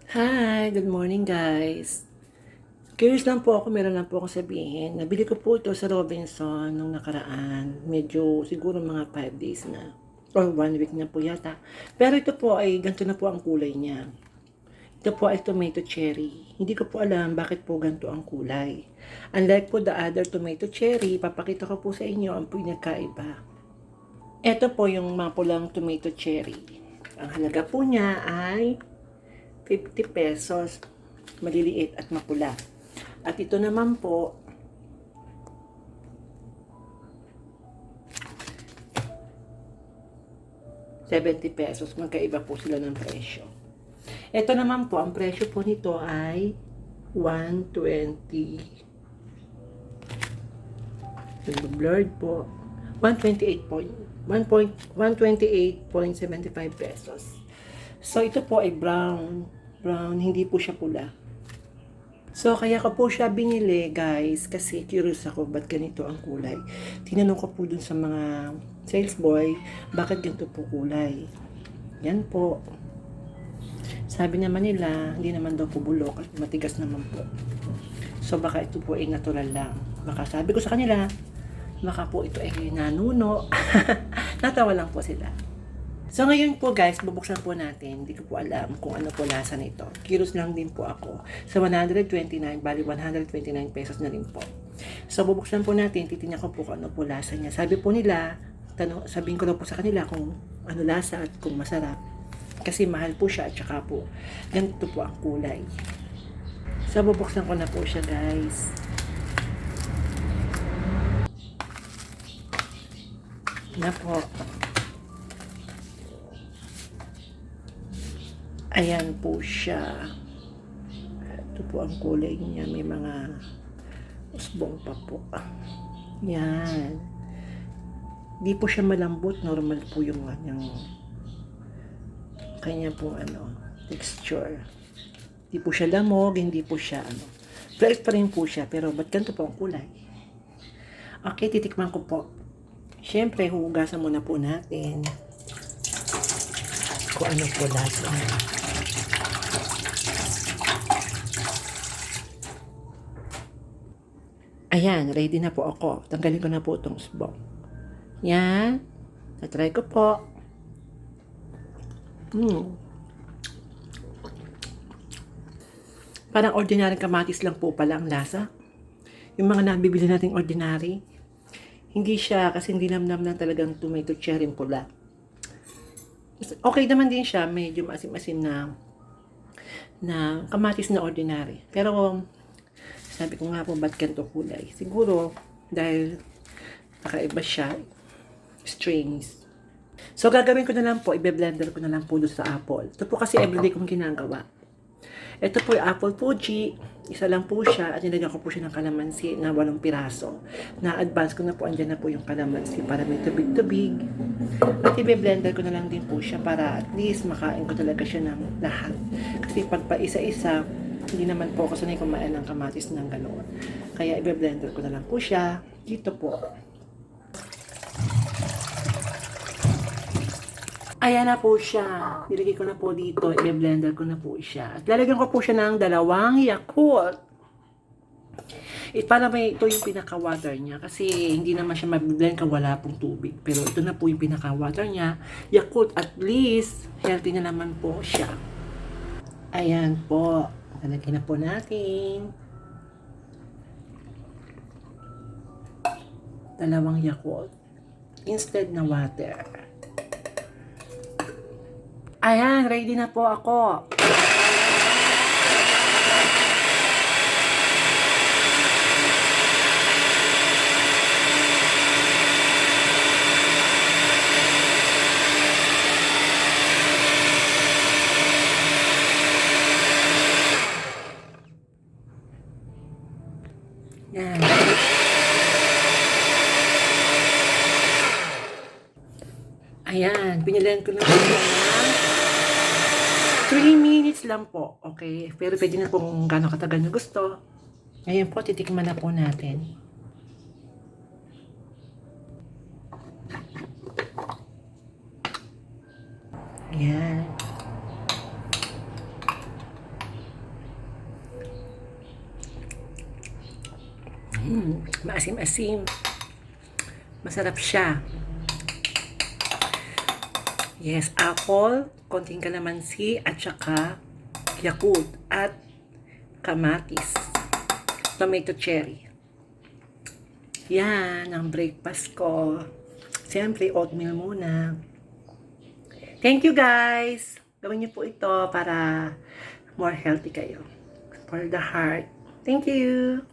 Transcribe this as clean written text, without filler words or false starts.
Hi, good morning guys. Curious lang po ako, meron lang po akong sabihin. Nabili ko po ito sa Robinson nung nakaraan. Medyo siguro mga 5 days na. Or 1 week na po yata. Pero ito po ay ganito na po ang kulay niya. Ito po ay tomato cherry. Hindi ko po alam bakit po ganito ang kulay. Unlike po the other tomato cherry, papakita ko po sa inyo ang pinagkaiba. Ito po yung mapulang tomato cherry. Ang halaga po niya ay 50 pesos. Maliliit at mapula. At ito naman po, ₱70. Magkaiba po sila ng presyo. Ito naman po, ang presyo po nito ay 120. Blurred po. 128.75 pesos. So, ito po ay brown. Brown, hindi po siya pula. So, kaya ko po siya binili, guys, kasi curious ako, ba't ganito ang kulay. Tinanong ko po dun sa mga sales boy, bakit ganito po kulay. Yan po. Sabi naman nila, hindi naman daw po bulok at matigas naman po. So, baka ito po ay natural lang. Baka sabi ko sa kanila, baka po ito ay nanuno. Natawa lang po sila. So ngayon po guys, bubuksan po natin. Hindi ko po alam kung ano po lasa nito. Curious lang din po ako. Sa 129, bali 129 pesos na rin po. So bubuksan po natin, titingnan ko po kung ano po lasa niya. Sabi po nila, sabihin ko lang po sa kanila kung ano lasa at kung masarap. Kasi mahal po siya at saka po, ganito po ang kulay. So bubuksan ko na po siya guys. Na po. Ayan po siya. Ito po ang kulay niya. May mga usbong pa po. Yan. Di po siya malambot. Normal po yung kanya po texture. Di po siya lamog. Hindi po siya fresh pa rin po siya. Pero ba't ganito po ang kulay? Okay, titikman ko po. Siyempre, hugasan muna po natin kung ano po lasa. Ayan, ready na po ako. Tanggalin ko na po itong usbong. Yan. Natry ko po. Parang ordinary kamatis lang po pala ang lasa. Yung mga nabibili nating ordinary. Hindi siya, kasi hindi namnam lang talagang tomato cherry pula. Okay naman din siya, medyo maasim-asim na kamatis na ordinary. Pero, sabi ko nga po, ba't ganito kulay? Siguro, dahil nakaiba siya, strings. So, gagawin ko na lang po, i-blender ko na lang po doon sa apple. Ito po kasi everyday kong ginagawa. Ito po yung apple Fuji. Isa lang po siya at nilagyan ko po siya ng kalamansi na 8 piraso. Na-advance ko na po, andyan na po yung kalamansi para may tubig-tubig. At i-blender ko na lang din po siya para at least makain ko talaga siya ng lahat. Kasi pag pa isa-isa, hindi naman po ako sanay kumain ng kamatis ng ganoon. Kaya i-blender ko na lang po siya. Dito po. Ayan na po siya. Nilagay ko na po dito. I-blender ko na po siya. At lalagyan ko po siya ng 2 Yakult. Para may ito yung pinaka-water niya. Kasi hindi naman siya mabiblend kung wala pong tubig. Pero ito na po yung pinaka-water niya. Yakult, at least, healthy na naman po siya. Ayan po. Lalagyan na po natin 2 Yakult. Instead na water. Ayan, ready na po ako. Yan. Ayan, pinilan ko na po ng 3 minutes lang po. Okay, pero pwede na kung gano'ng katagal na gusto. Ngayon po, titikman na po natin. Yan. Maasim-asim. Masarap siya. Yes, apple, konting kalamansi, at saka Yakult, at kamatis. Tomato cherry. Yan, ang breakfast ko. Siyempre, oatmeal muna. Thank you guys! Gawin niyo po ito para more healthy kayo. For the heart. Thank you!